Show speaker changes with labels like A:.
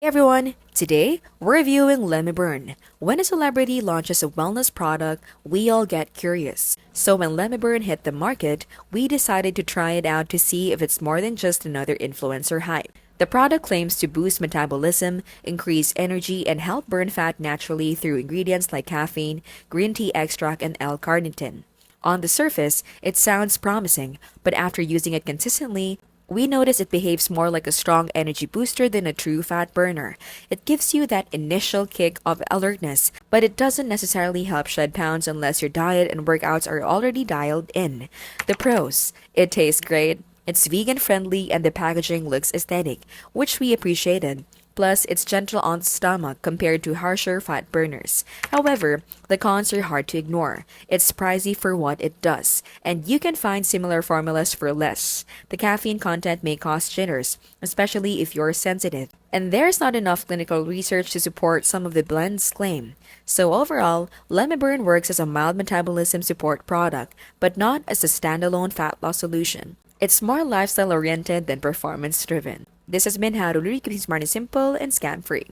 A: Hey everyone, today we're reviewing Lemme Burn. When a celebrity launches a wellness product, we all get curious. So when Lemme Burn hit the market, we decided to try it out to see if it's more than just another influencer hype. The product claims to boost metabolism, increase energy, and help burn fat naturally through ingredients like caffeine, green tea extract, and L-carnitine. On the surface, it sounds promising, but after using it consistently, we notice it behaves more like a strong energy booster than a true fat burner. It gives you that initial kick of alertness, but it doesn't necessarily help shed pounds unless your diet and workouts are already dialed in. The pros: it tastes great, it's vegan friendly, and the packaging looks aesthetic, which we appreciated. Plus, it's gentle on the stomach compared to harsher fat burners. However, the cons are hard to ignore. It's pricey for what it does, and you can find similar formulas for less. The caffeine content may cause jitters, especially if you're sensitive. And there's not enough clinical research to support some of the blend's claim. So overall, Lemon Burn works as a mild metabolism support product, but not as a standalone fat loss solution. It's more lifestyle oriented than performance driven. This has been how to really keep it smart and simple and scam free.